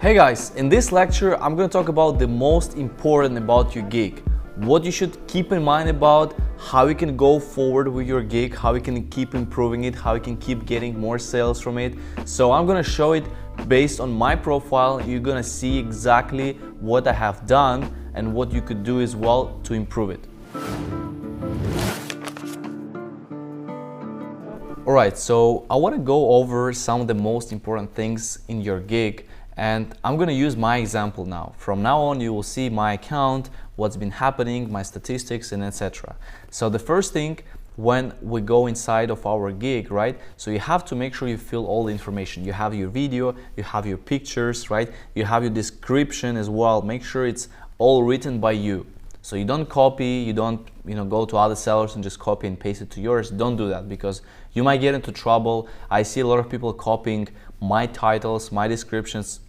Hey guys, in this lecture I'm going to talk about the most important about your gig, what you should keep in mind about how you can go forward with your gig, how you can keep improving it, how you can keep getting more sales from it. So I'm going to show it based on my profile. You're going to see exactly what I have done and what you could do as well to improve it. Alright, so I want to go over some of the most important things in your gig. And I'm going to use my example now. From now on, you will see my account, what's been happening, my statistics, and etc. So the first thing, when we go inside of our gig, right? So you have to make sure you fill all the information. You have your video, you have your pictures, right? You have your description as well. Make sure it's all written by you. So you don't copy, you don't go to other sellers and just copy and paste it to yours. Don't do that because you might get into trouble. I see a lot of people copying my titles, my descriptions,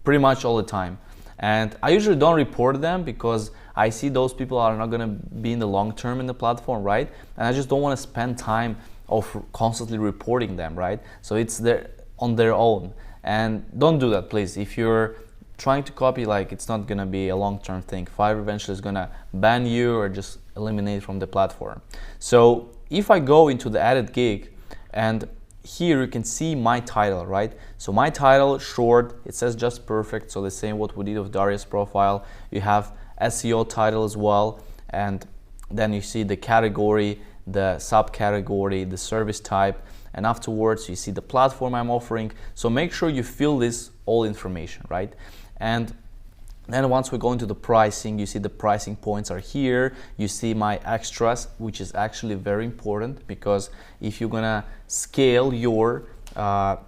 pretty much all the time, and I usually don't report them because I see those people are not going to be in the long term in the platform, right? And I just don't want to spend time of constantly reporting them, right? So it's on their own, and don't do that, please. If you're trying to copy, like, it's not going to be a long-term thing. Fiverr eventually is going to ban you or just eliminate from the platform. So if I go into the added gig, and here you can see my title, right? So my title, short, it says just perfect. So the same what we did with Darius' profile. You have SEO title as well. And then you see the category, the subcategory, the service type. And afterwards you see the platform I'm offering. So make sure you fill this all information, right? And then once we go into the pricing, you see the pricing points are here. You see my extras, which is actually very important because if you're gonna scale your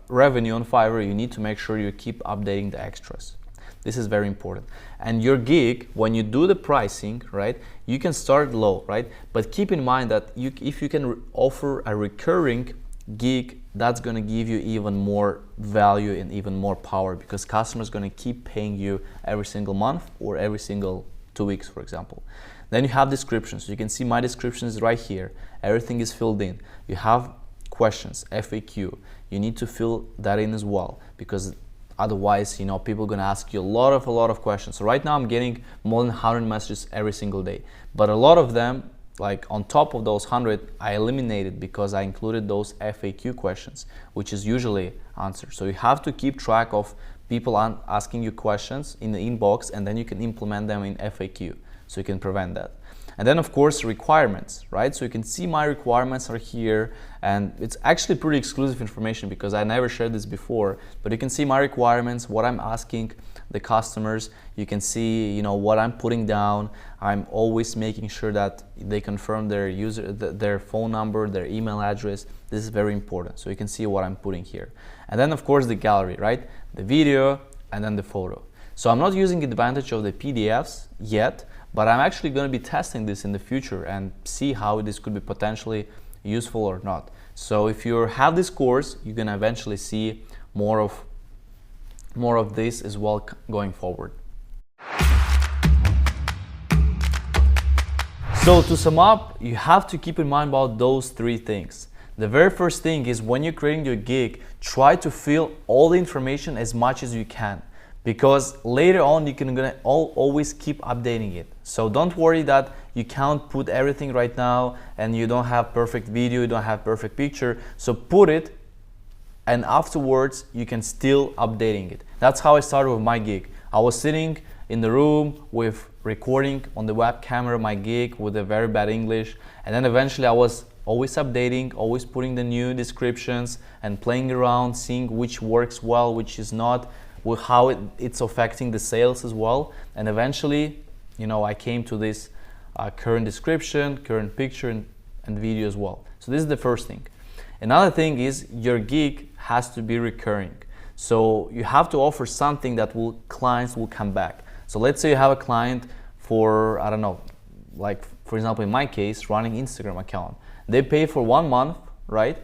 revenue on Fiverr, you need to make sure you keep updating the extras. This is very important. And your gig, when you do the pricing, right, you can start low, right? But keep in mind that if you can offer a recurring gig, that's going to give you even more value and even more power because customers going to keep paying you every single month or every single 2 weeks, for example. Then you have descriptions. You can see my description is right here. Everything is filled in. You have questions, FAQ. You need to fill that in as well because otherwise, people are going to ask you a lot of questions. So right now I'm getting more than 100 messages every single day, but a lot of them, like on top of those 100, I eliminated because I included those FAQ questions, which is usually answered. So you have to keep track of people asking you questions in the inbox, and then you can implement them in FAQ, so you can prevent that. And then of course requirements, right? So you can see my requirements are here, and it's actually pretty exclusive information because I never shared this before, but you can see my requirements, what I'm asking the customers. You can see what I'm putting down. I'm always making sure that they confirm their phone number, their email address. This is very important, so you can see what I'm putting here. And then of course the gallery, right? The video and then the photo. So I'm not using advantage of the PDFs yet, but I'm actually going to be testing this in the future and see how this could be potentially useful or not. So if you have this course, you're going to eventually see more of this as well going forward. So to sum up, you have to keep in mind about those 3 things. The very first thing is when you're creating your gig, try to fill all the information as much as you can, because later on you can always keep updating it. So don't worry that you can't put everything right now and you don't have perfect video, you don't have perfect picture. So put it, and afterwards you can still updating it. That's how I started with my gig. I was sitting in the room with recording on the web camera my gig with a very bad English, and then eventually I was always updating, always putting the new descriptions and playing around, seeing which works well, which is not, with how it's affecting the sales as well. And eventually, I came to this current description, current picture and video as well. So this is the first thing. Another thing is your gig has to be recurring. So you have to offer something that clients will come back. So let's say you have a client for, I don't know, like for example in my case, running Instagram account. They pay for 1 month, right?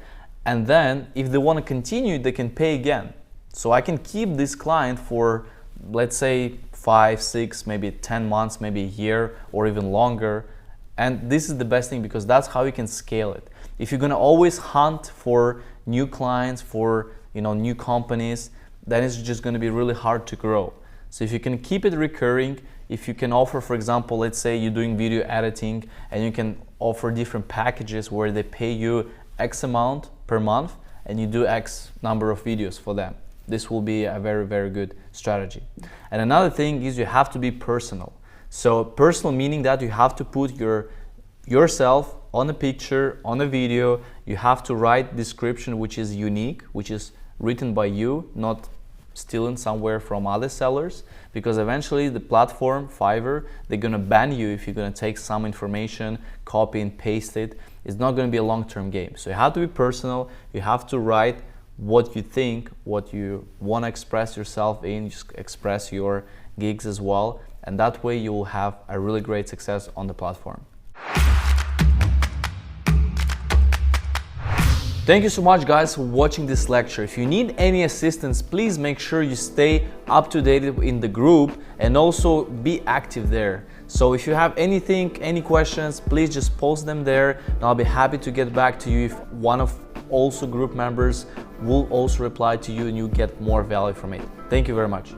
And then if they want to continue, they can pay again. So I can keep this client for, let's say, 5, 6, maybe 10 months, maybe a year or even longer. And this is the best thing because that's how you can scale it. If you're gonna always hunt for new clients, for new companies, then it's just going to be really hard to grow. So if you can keep it recurring, if you can offer, for example, let's say you're doing video editing and you can offer different packages where they pay you X amount per month and you do X number of videos for them. This will be a very, very good strategy. And another thing is you have to be personal. So personal meaning that you have to put yourself on a picture, on a video. You have to write description which is unique, which is written by you, not stealing somewhere from other sellers, because eventually the platform, Fiverr, they're gonna ban you if you're gonna take some information, copy and paste it. It's not gonna be a long-term game. So you have to be personal, you have to write what you think, what you wanna express yourself in, just express your gigs as well, and that way you will have a really great success on the platform. Thank you so much guys for watching this lecture. If you need any assistance, please make sure you stay up to date in the group and also be active there. So if you have anything, any questions, please just post them there and I'll be happy to get back to you if one of also group members will also reply to you and you get more value from it. Thank you very much.